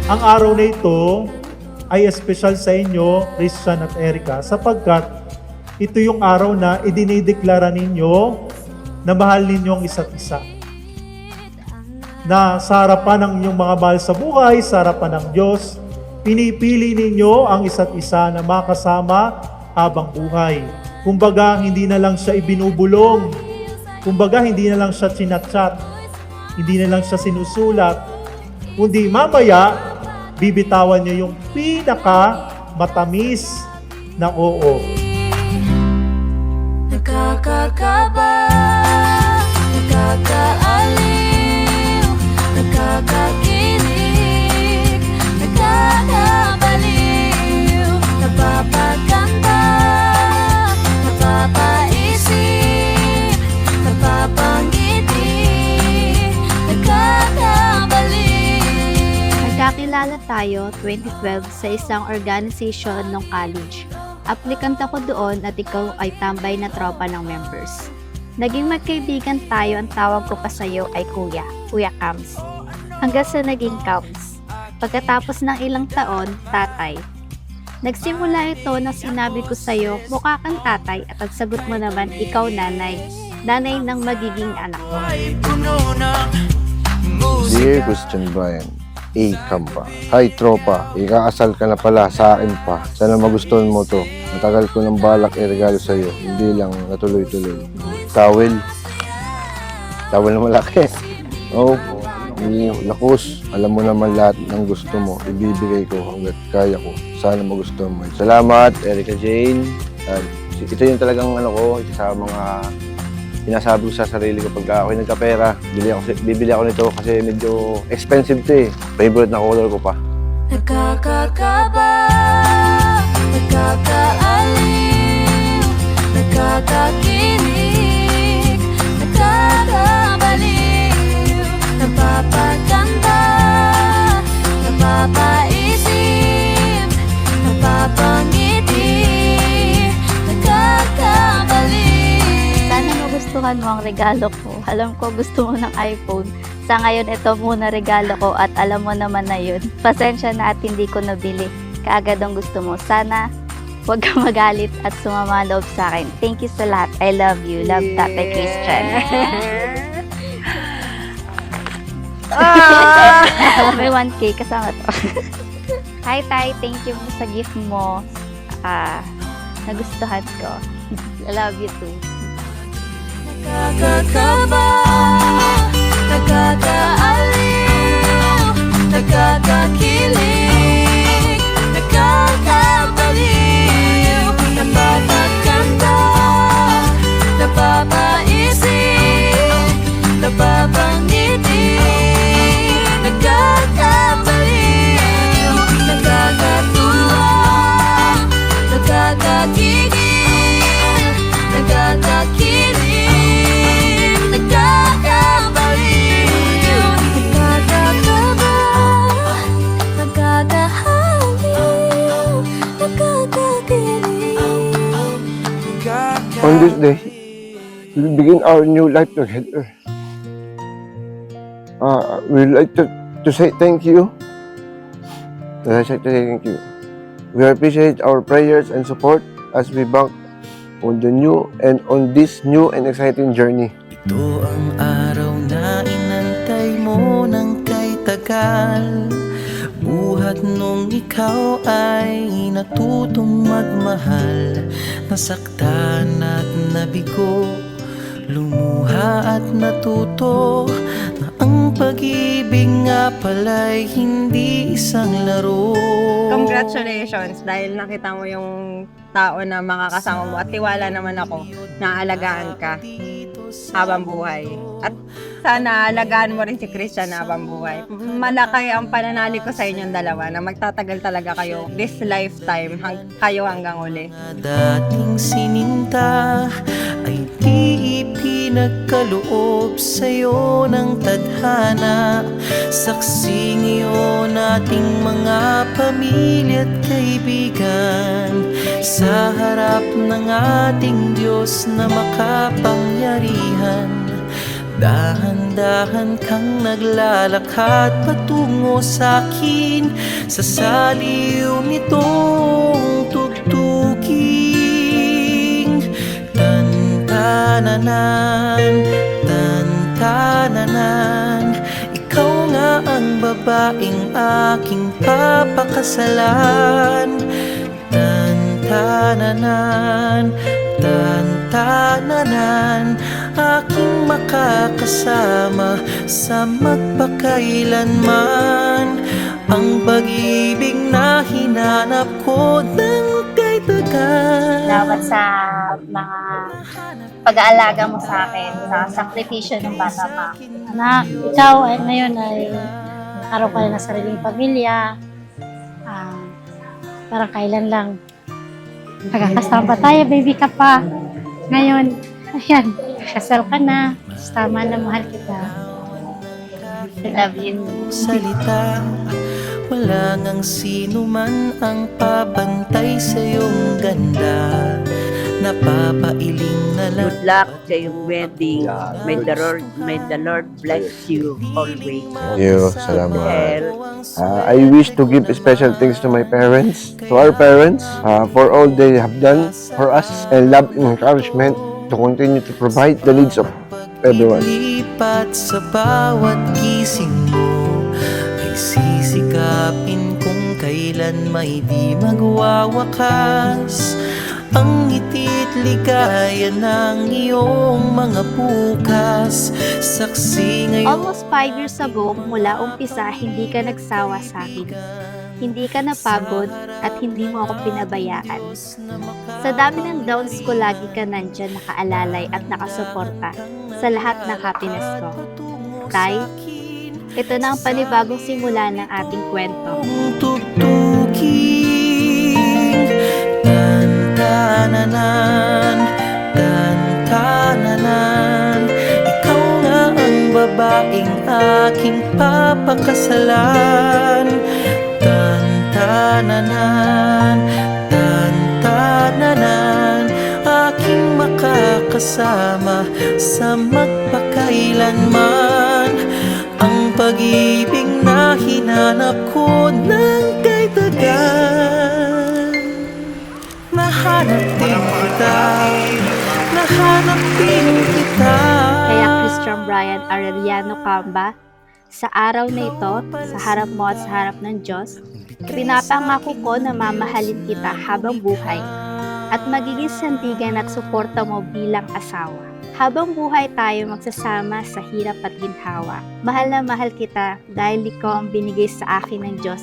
Ang araw na ito ay espesyal sa inyo, Christian at Erica, sapagkat ito yung araw na idinideklara ninyo na mahal ninyo ang isa't isa. Na sa harapan ng inyong mga mahal sa buhay, sa harapan ng Diyos, pinipili ninyo ang isa't isa na makasama habang buhay. Kumbaga, hindi na lang siya ibinubulong. Kumbaga, hindi na lang siya chinat-chat. Hindi na lang siya sinusulat. Kundi mamaya, bibitawan nyo yung pinaka matamis na oo. Nakakakaba, nakakaaliw, nakakakilig, nakakabaliw, napapaganda, napapaisip, napapangiti, nakakabaliw. Nagkakilala tayo 2012 sa isang organization ng college. Applicant ako doon at ikaw ay tambay na tropa ng members. Naging magkaibigan tayo, ang tawag ko pa sa'yo ay Kuya Kams. Hanggang sa naging Kams. Pagkatapos ng ilang taon, tatay. Nagsimula ito na sinabi ko sa'yo, mukha kang tatay at ang sagot mo naman, ikaw nanay. Nanay ng magiging anak ko. Dear Christian Brian, Kamba. Hi tropa, ikaasal ka na pala sa akin pa. Sana magustuhan mo to. Matagal ko ng balak i-regalo sa iyo. Hindi lang natuloy-tuloy. Towel. Towel na malaki. Oh, lakus. Alam mo naman lahat ng gusto mo. Ibibigay ko hanggat kaya ko. Sana magustuhan mo. Salamat, Erica Jane. Ito yung talagang ito sa mga sinasabi ko sa sarili ko pagka ako'y nagkapera, bibili ako nito kasi medyo expensive to eh. Favorite na color ko pa. Nakakakaba, nakakaaliw, nakakakilig, nakakabaliw, napapaganda, napapaisip, napapangiti, nakakabaliw. Sana magustuhan mo ang regalo ko. Alam ko gusto mo ng iPhone. Sa ngayon, ito muna regalo ko at alam mo naman na yun. Pasensya na at hindi ko nabili. Kaagad ang gusto mo. Sana huwag kang magalit at sumama loob sa akin. Thank you sa lahat. I love you. Love, Tatay Christian. May 1K kasama to. Hi, Tay. Thank you sa gift mo. Nagustuhan ko. I love you too. Nakakakaba, nakakaaliw, nakakakilig, nakakabaliw, napapaganda, napapaisip, napapangiti, nakakabaliw, nakakatuwa, nakakakigil, nakakakilig. On this day, we'll begin our new life together. We'd like to say thank you. We appreciate our prayers and support as we bank on this new and exciting journey. Ito ang araw na inantay mo ng kay tagal. Buhat nung ikaw ay natutong magmahal. Nasaktan at nabigo, lumuha at natuto na ang pag-ibig nga pala'y hindi isang laro. Congratulations dahil nakita mo yung tao na makakasama mo at tiwala naman ako na alagaan ka habang buhay. At sana alagaan mo rin si Christian habang buhay. Malaki ang pananalig ko sa inyong dalawa na magtatagal talaga kayo this lifetime kayo hanggang uli. Dating sininta ay di ipinagkaloob sa'yo ng tadhana. Saksing iyon ating mga pamilya at kaibigan sa harap ng ating Diyos na makapangyarihan. Dahan-dahan kang naglalakad patungo sa'kin sa saliw nitong tugtuging. Tantananan, tantananan, ikaw nga ang babaeng aking papakasalan. Tantananan, tantananan, aking makakasama sa magpakailanman. Ang pag-ibig na hinanap ko ng kay tagal. Salamat sa mga pag-aalaga mo sa akin, sa sakripisyo ng bata pa. Anak, ikaw ay ngayon ay araw ka na ng sariling pamilya. Parang kailan lang nagkakasama tayo, baby ka pa. Ngayon, ayan, kasal ka na. Tama na, mahal kita. I love you. Salita, wala ngang sino man ang papantay sa iyong ganda. Napapailing na lang. Good luck sa iyong wedding. May the Lord bless you always. Thank you. Salamat. And I wish to give special thanks to my parents, to our parents, for all they have done for us, and love and encouragement to continue to provide the needs of everyone. Lipat sa bawat gising mo, ay sisikapin kung kailan may di magwawakas. Ang ngiti't ligaya ng iyong mga bukas. Saksi ngayon. Almost 5 years ago, mula umpisa, hindi ka nagsawa sa akin. Hindi ka napagod at hindi mo ako pinabayaan. Sa dami ng downs ko, lagi ka nandyan, nakaalalay at nakasuporta sa lahat ng happiness ko. Tay, ito na ang panibagong simula ng ating kwento. Tugtugin. Tantananan, tantananan, ikaw nga ang babaeng aking papakasalan. Tantananan, tantananan, aking makakasama sa magpakailanman. Ang pag-ibig na hinanap ko ng kay tagal. Nahanap din kita, nahanap din kita. Kaya Christian Brian Arellano Camba, sa araw na ito, sa harap mo at sa harap ng Diyos, pinapangako ko na mamahalin kita habang buhay at magiging sandigan at suporta mo bilang asawa. Habang buhay tayo magsasama sa hirap at ginhawa. Mahal na mahal kita dahil ikaw ang binigay sa akin ng Diyos